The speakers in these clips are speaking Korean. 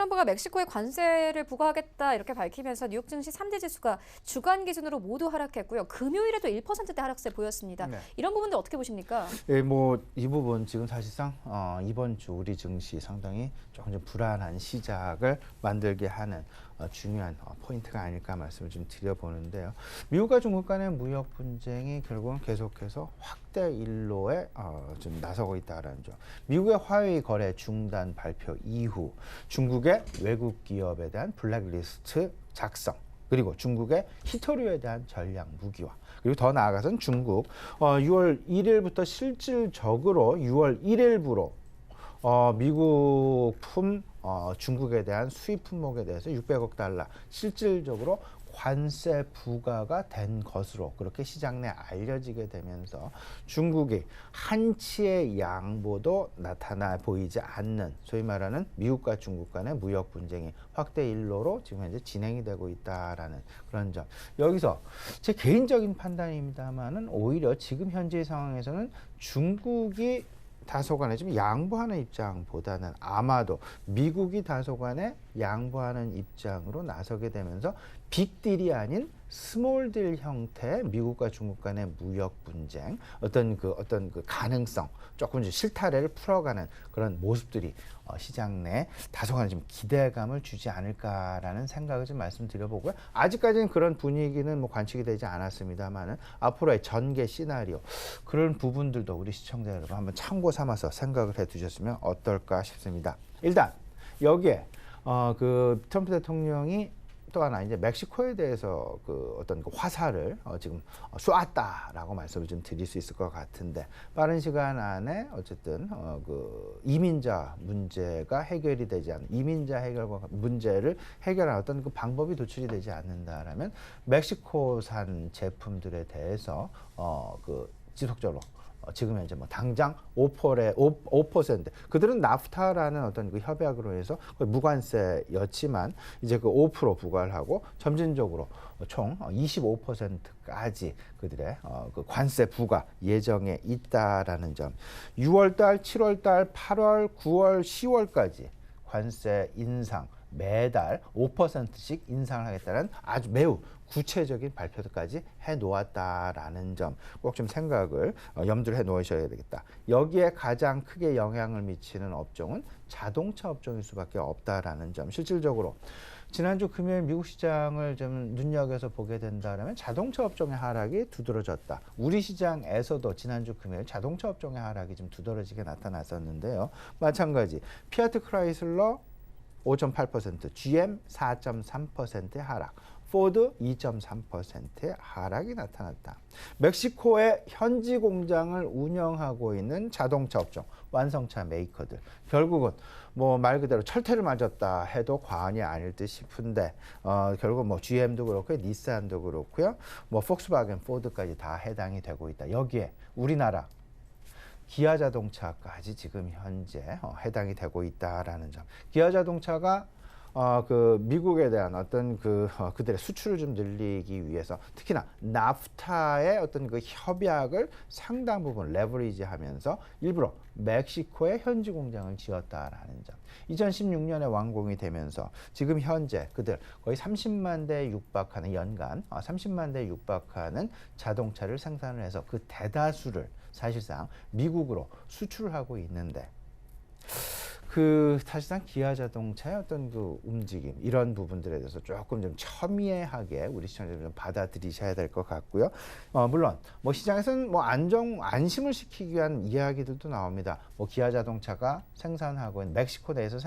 트럼프가 멕시코에 관세를 부과하겠다 이렇게 밝히면서 뉴욕 증시 3대 지수가 주간 기준으로 모두 하락했고요. 금요일에도 1%대 하락세 보였습니다. 네. 이런 부분들 어떻게 보십니까? 예, 뭐 이 부분 지금 사실상 이번 주 우리 증시 상당히 조금 좀 불안한 시작을 만들게 하는 중요한 포인트가 아닐까 말씀을 좀 드려보는데요. 미국과 중국 간의 무역 분쟁이 결국은 계속해서 확대 일로에 좀 나서고 있다라는 점. 미국의 화웨이 거래 중단 발표 이후 중국의 외국 기업에 대한 블랙리스트 작성, 그리고 중국의 히토류에 대한 전략 무기화, 그리고 더 나아가서는 중국 6월 1일부터 실질적으로 6월 1일부로 미국품 중국에 대한 수입 품목에 대해서 600억 달러 실질적으로 관세 부과가 된 것으로 그렇게 시장 내 알려지게 되면서 중국이 한치의 양보도 나타나 보이지 않는, 소위 말하는 미국과 중국 간의 무역 분쟁이 확대 일로로 지금 현재 진행이 되고 있다라는 그런 점. 여기서 제 개인적인 판단입니다만은 오히려 지금 현재 상황에서는 중국이 다소간에 좀 양보하는 입장보다는 아마도 미국이 다소간에 양보하는 입장으로 나서게 되면서 빅딜이 아닌 스몰딜 형태의 미국과 중국 간의 무역 분쟁, 어떤 그 가능성, 조금 좀 실타래를 풀어가는 그런 모습들이 시장 내 다소간 좀 기대감을 주지 않을까라는 생각을 좀 말씀드려보고요. 아직까지는 그런 분위기는 뭐 관측이 되지 않았습니다만은 앞으로의 전개 시나리오, 그런 부분들도 우리 시청자 여러분 한번 참고 삼아서 생각을 해두셨으면 어떨까 싶습니다. 일단 여기에 그 트럼프 대통령이 또 하나 이제 멕시코에 대해서 그 어떤 그 화살을 지금 쏘았다라고 말씀을 좀 드릴 수 있을 것 같은데, 빠른 시간 안에 어쨌든 그 이민자 문제가 해결이 되지 않는, 이민자 해결과 문제를 해결하는 어떤 그 방법이 도출이 되지 않는다라면 멕시코산 제품들에 대해서 그 지속적으로 지금 현재 뭐 당장 5% 그들은 나프타라는 어떤 그 협약으로 해서 거의 무관세였지만 이제 그 5% 부과를 하고 점진적으로 총 25%까지 그들의 그 관세 부과 예정에 있다라는 점. 6월달, 7월달, 8월, 9월, 10월까지 관세 인상 매달 5%씩 인상을 하겠다는 아주 매우 구체적인 발표까지 해놓았다라는 점 꼭 좀 생각을 염두를 해놓으셔야 되겠다. 여기에 가장 크게 영향을 미치는 업종은 자동차 업종일 수밖에 없다라는 점. 실질적으로 지난주 금요일 미국 시장을 좀 눈여겨서 보게 된다면 자동차 업종의 하락이 두드러졌다. 우리 시장에서도 지난주 금요일 자동차 업종의 하락이 좀 두드러지게 나타났었는데요. 마찬가지 피아트 크라이슬러 5.8%, GM 4.3%의 하락, 포드 2.3%의 하락이 나타났다. 멕시코의 현지 공장을 운영하고 있는 자동차 업종, 완성차 메이커들, 결국은 뭐 말 그대로 철퇴를 맞았다 해도 과언이 아닐 듯 싶은데 결국 뭐 GM도 그렇고요, 닛산도 그렇고요, 뭐 폭스바겐, 포드까지 다 해당이 되고 있다. 여기에 우리나라 기아 자동차까지 지금 현재 해당이 되고 있다라는 점. 기아 자동차가 그 미국에 대한 어떤 그들의 수출을 좀 늘리기 위해서 특히나 나프타의 어떤 그 협약을 상당 부분 레버리지하면서 일부러 멕시코에 현지 공장을 지었다라는 점. 2016년에 완공이 되면서 지금 현재 그들 거의 30만 대 육박하는 연간 30만 대 육박하는 자동차를 생산을 해서 그 대다수를 사실상 미국으로 수출을 하고 있는데, 그 사실상 기아 자동차의 어떤 그 움직임, 이런 부분들에 대해서 조금 좀 첨예하게 우리 시청자들 좀 받아들이셔야 될 것 같고요. 물론 뭐 시장에서는 뭐 안심을 시키기 위한 이야기들도 나옵니다. 뭐 기아 자동차가 생산하고 있는, 멕시코 내에서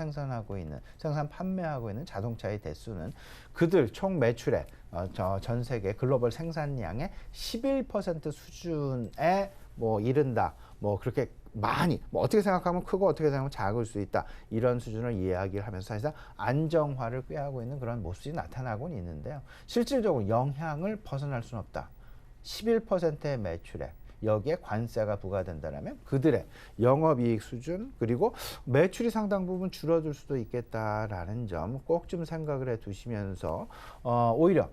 판매하고 있는 자동차의 대수는 그들 총 매출의 전 세계 글로벌 생산량의 11% 수준에 뭐 이른다. 뭐 그렇게 많이, 뭐 어떻게 생각하면 크고 어떻게 생각하면 작을 수 있다, 이런 수준을 이야기를 하면서 사실상 안정화를 꾀하고 있는 그런 모습이 나타나고는 있는데요. 실질적으로 영향을 벗어날 수는 없다. 11%의 매출에 여기에 관세가 부과된다면 그들의 영업이익 수준, 그리고 매출이 상당 부분 줄어들 수도 있겠다라는 점 꼭 좀 생각을 해 두시면서 오히려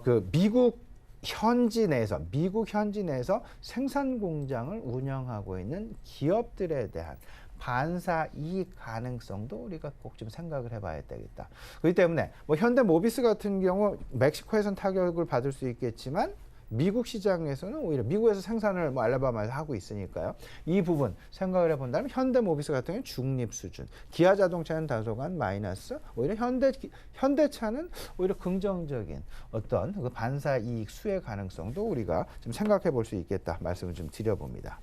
그 미국 현지 내에서 생산 공장을 운영하고 있는 기업들에 대한 반사 이익 가능성도 우리가 꼭 좀 생각을 해봐야 되겠다. 그렇기 때문에 뭐 현대모비스 같은 경우 멕시코에선 타격을 받을 수 있겠지만 미국 시장에서는 오히려 미국에서 생산을 뭐 알라바마에서 하고 있으니까요. 이 부분 생각을 해본다면 현대모비스 같은 경우는 중립 수준, 기아자동차는 다소간 마이너스, 오히려 현대차는 오히려 긍정적인 어떤 그 반사 이익 수혜 가능성도 우리가 좀 생각해 볼 수 있겠다 말씀을 좀 드려봅니다.